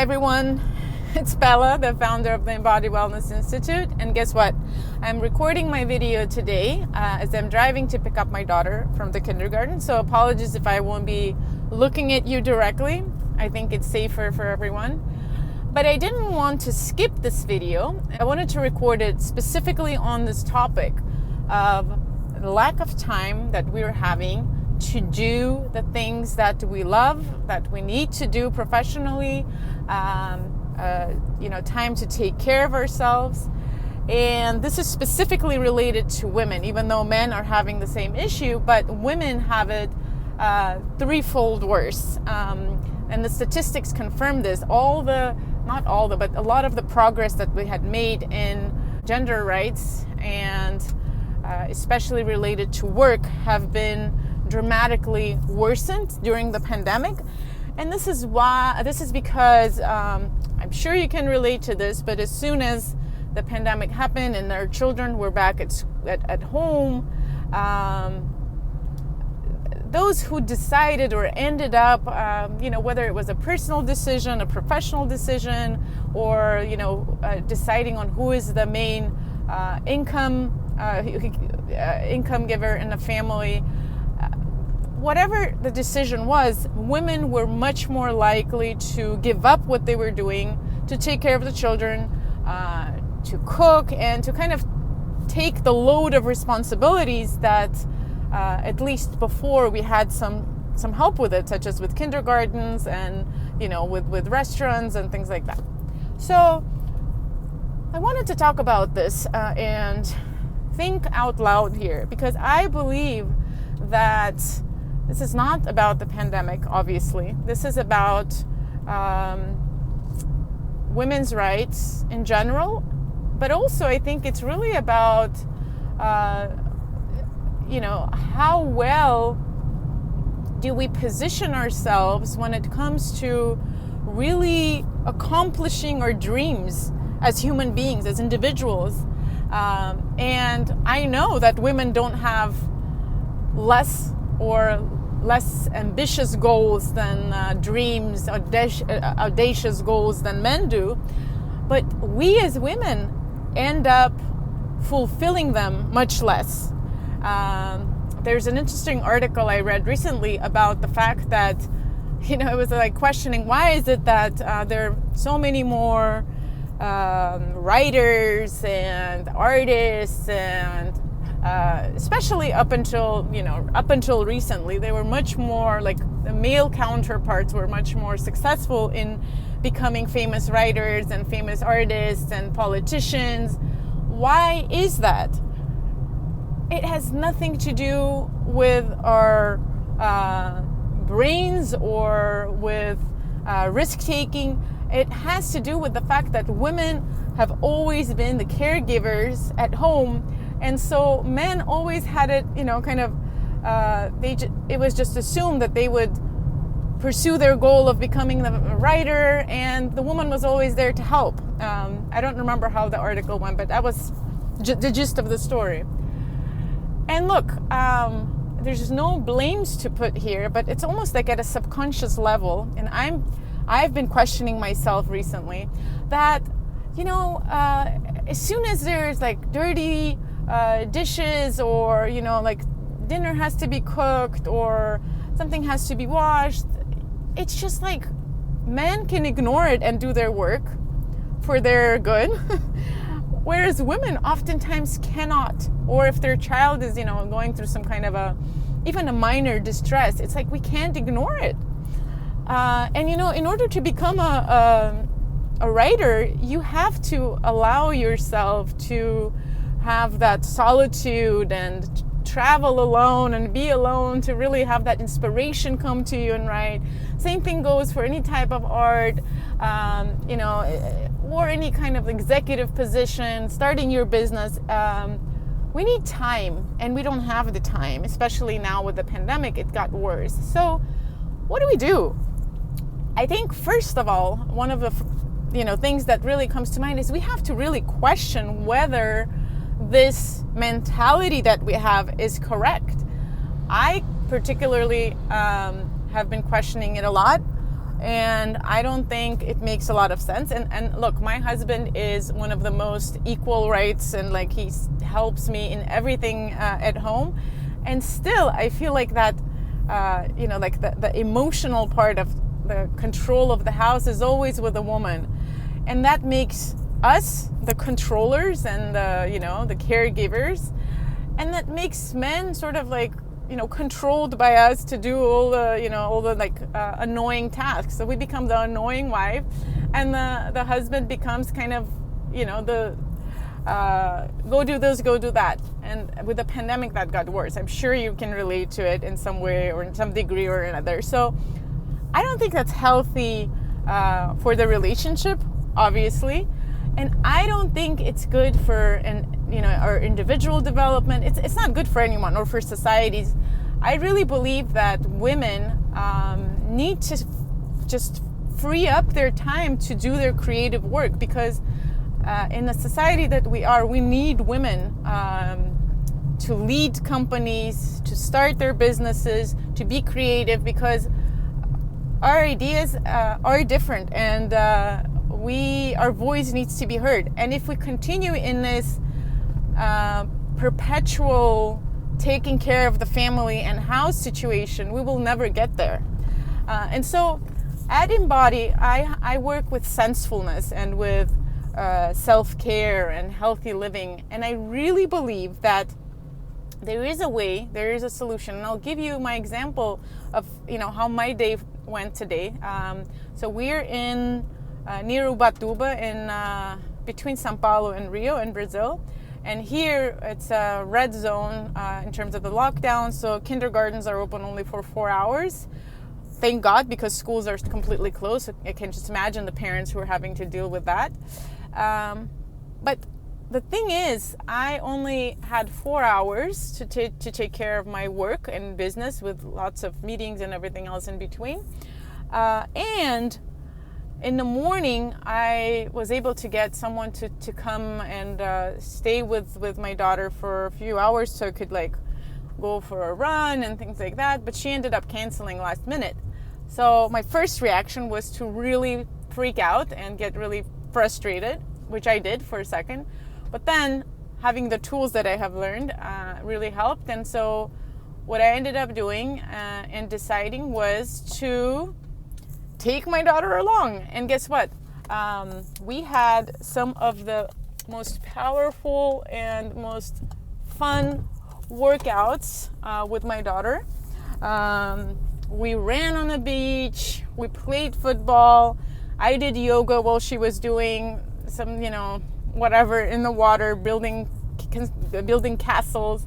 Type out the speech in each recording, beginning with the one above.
everyone, it's Bella, the founder of the Embodied Wellness Institute, and guess what? I'm recording my video today as I'm driving to pick up my daughter from the kindergarten, so apologies if I won't be looking at you directly. I think it's safer for everyone. But I didn't want to skip this video. I wanted to record it specifically on this topic of the lack of time that we're having to do the things that we love, that we need to do professionally, time to take care of ourselves. And this is specifically related to women, even though men are having the same issue, but women have it threefold worse. And the statistics confirm this. But a lot of the progress that we had made in gender rights and especially related to work have been dramatically worsened during the pandemic. And this is because I'm sure you can relate to this, but as soon as the pandemic happened and our children were back at home, those who decided or ended up, whether it was a personal decision, a professional decision, or, deciding on who is the main income giver in the family, whatever the decision was, women were much more likely to give up what they were doing, to take care of the children, to cook, and to kind of take the load of responsibilities that at least before we had some help with it, such as with kindergartens and with restaurants and things like that. So I wanted to talk about this and think out loud here, because I believe that this is not about the pandemic, obviously. This is about women's rights in general, but also I think it's really about how well do we position ourselves when it comes to really accomplishing our dreams as human beings, as individuals. And I know that women don't have less ambitious goals than dreams, audacious goals than men do, but we as women end up fulfilling them much less. There's an interesting article I read recently about the fact that, it was like questioning, why is it that there are so many more writers and artists, and especially up until recently, they were much more like the male counterparts were much more successful in becoming famous writers and famous artists and politicians. Why is that? It has nothing to do with our brains or with risk-taking. It has to do with the fact that women have always been the caregivers at home, and so men always had it, it was just assumed that they would pursue their goal of becoming the writer, and the woman was always there to help. I don't remember how the article went, but that was the gist of the story. And look, there's no blames to put here, but it's almost like at a subconscious level, and I've been questioning myself recently that, as soon as there's like dirty dishes, or, dinner has to be cooked or something has to be washed, it's just like men can ignore it and do their work for their good. Whereas women oftentimes cannot, or if their child is, going through some kind of even a minor distress, it's like we can't ignore it. And in order to become a writer, you have to allow yourself to have that solitude and travel alone and be alone to really have that inspiration come to you and write. Same thing goes for any type of art, or any kind of executive position, starting your business. We need time, and we don't have the time, especially now with the pandemic. It got worse. So what do? I think, first of all, one of the things that really comes to mind is we have to really question whether this mentality that we have is correct. I particularly have been questioning it a lot, And I don't think it makes a lot of sense. And look, my husband is one of the most equal rights, and like he helps me in everything at home. And still, I feel like that, like the emotional part of the control of the house is always with a woman. And that makes us the controllers and the caregivers. And that makes men sort of like, controlled by us to do all the like annoying tasks. So we become the annoying wife, and the husband becomes kind of, the go do this, go do that. And with the pandemic, that got worse. I'm sure you can relate to it in some way or in some degree or another. So I don't think that's healthy for the relationship, obviously. And I don't think it's good for our individual development. It's not good for anyone or for societies. I really believe that women need to just free up their time to do their creative work, because in the society that we need women to lead companies, to start their businesses, to be creative, because our ideas are different, and our voice needs to be heard. And if we continue in this perpetual taking care of the family and house situation, we will never get there. And so at Embody, I work with sensefulness and with self-care and healthy living. And I really believe that there is a way, there is a solution. And I'll give you my example of how my day went today. So we're in near Ubatuba in between São Paulo and Rio in Brazil. And here it's a red zone in terms of the lockdown. So kindergartens are open only for 4 hours. Thank God, because schools are completely closed. I can just imagine the parents who are having to deal with that. But the thing is, I only had 4 hours to take care of my work and business, with lots of meetings and everything else in between. And in the morning, I was able to get someone to come and stay with my daughter for a few hours, so I could like go for a run and things like that. But she ended up canceling last minute. So my first reaction was to really freak out and get really frustrated, which I did for a second. But then having the tools that I have learned really helped. And so what I ended up doing and deciding was to take my daughter along. And guess what? We had some of the most powerful and most fun workouts with my daughter. We ran on the beach, we played football, I did yoga while she was doing some, whatever in the water, building castles.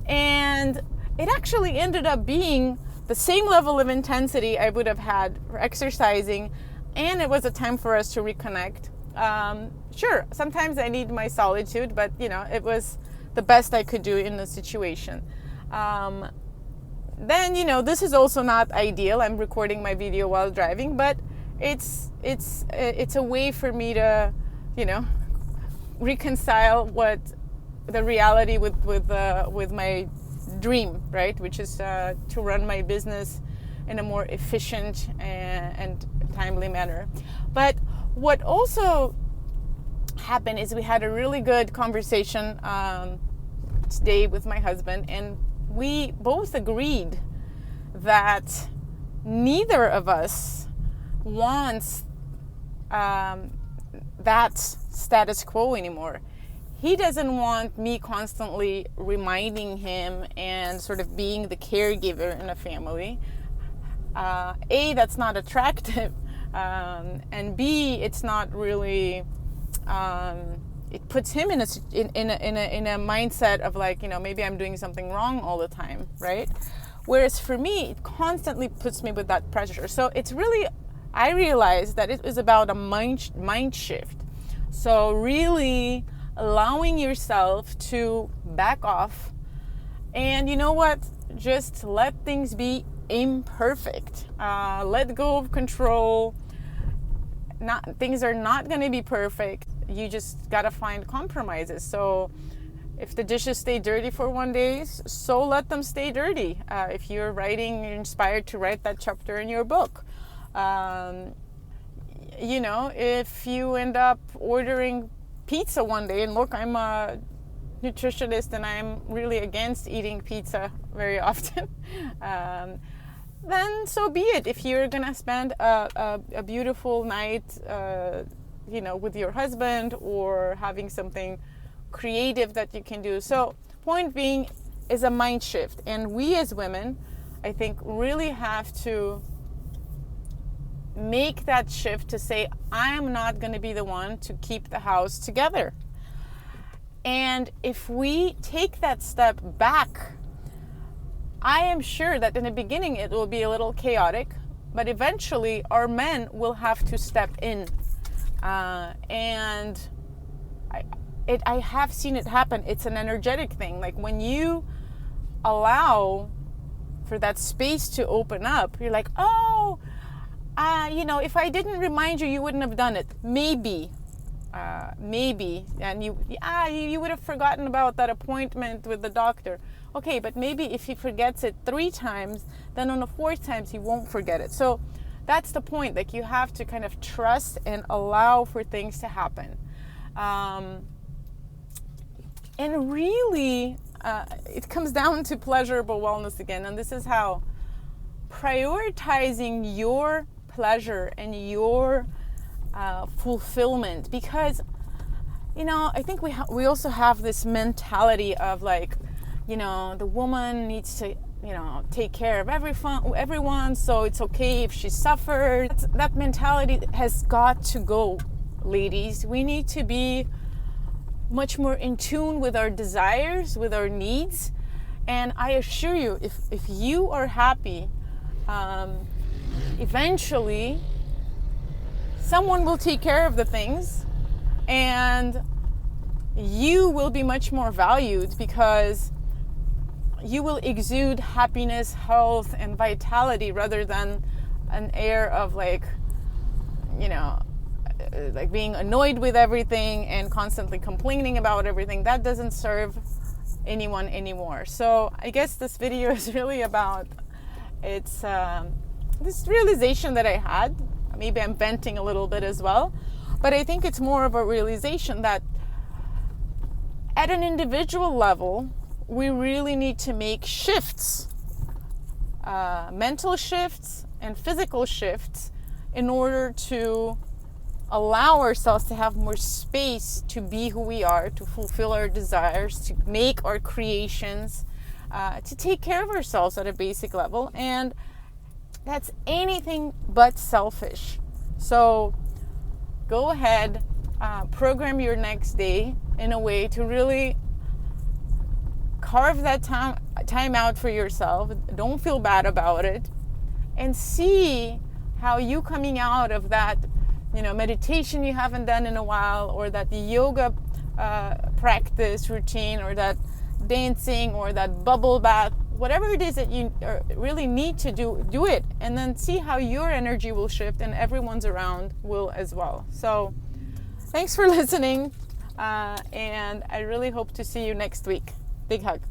And it actually ended up being the same level of intensity I would have had for exercising, and it was a time for us to reconnect. Sure, sometimes I need my solitude, but it was the best I could do in the situation. Then this is also not ideal. I'm recording my video while driving, but it's a way for me to reconcile what the reality with my dream, right, which is to run my business in a more efficient and timely manner. But what also happened is we had a really good conversation today with my husband, and we both agreed that neither of us wants that status quo anymore. He doesn't want me constantly reminding him and sort of being the caregiver in a family. A, that's not attractive, and B, it's not really. It puts him in a mindset of like, maybe I'm doing something wrong all the time, right? Whereas for me, it constantly puts me with that pressure. So it's really, I realized that it was about a mind shift. So really allowing yourself to back off, and just let things be imperfect. Let go of control. Things are not going to be perfect. You just got to find compromises. So if the dishes stay dirty for one day, so let them stay dirty. If you're inspired to write that chapter in your book. If you end up ordering pizza one day, and look, I'm a nutritionist and I'm really against eating pizza very often, then so be it. If you're gonna spend a beautiful night, with your husband, or having something creative that you can do. So point being is a mind shift, and we as women, I think, really have to make that shift to say, I'm not going to be the one to keep the house together. And if we take that step back, I am sure that in the beginning it will be a little chaotic, but eventually our men will have to step in. And I have seen it happen. It's an energetic thing. Like when you allow for that space to open up, you're like, oh, if I didn't remind you, you wouldn't have done it. Maybe, and you would have forgotten about that appointment with the doctor. Okay, but maybe if he forgets it 3 times, then on the 4th time he won't forget it. So that's the point. Like you have to kind of trust and allow for things to happen. And really, it comes down to pleasurable wellness again. And this is how prioritizing your pleasure and your fulfillment, because I think we also have this mentality of like, the woman needs to take care of everyone, so it's okay if she suffers. That mentality has got to go, ladies. We need to be much more in tune with our desires, with our needs. And I assure you, if you are happy, eventually someone will take care of the things, and you will be much more valued because you will exude happiness, health, and vitality rather than an air of like being annoyed with everything and constantly complaining about everything. That doesn't serve anyone anymore. So I guess this video is really about this realization that I had. Maybe I'm venting a little bit as well, but I think it's more of a realization that at an individual level, we really need to make shifts, mental shifts and physical shifts, in order to allow ourselves to have more space to be who we are, to fulfill our desires, to make our creations, to take care of ourselves at a basic level. And that's anything but selfish. So go ahead, program your next day in a way to really carve that time out for yourself. Don't feel bad about it, and see how you coming out of that meditation you haven't done in a while, or that yoga practice routine, or that dancing, or that bubble bath, whatever it is that you really need to do it, and then see how your energy will shift and everyone's around will as well. So thanks for listening, and I really hope to see you next week. Big hug.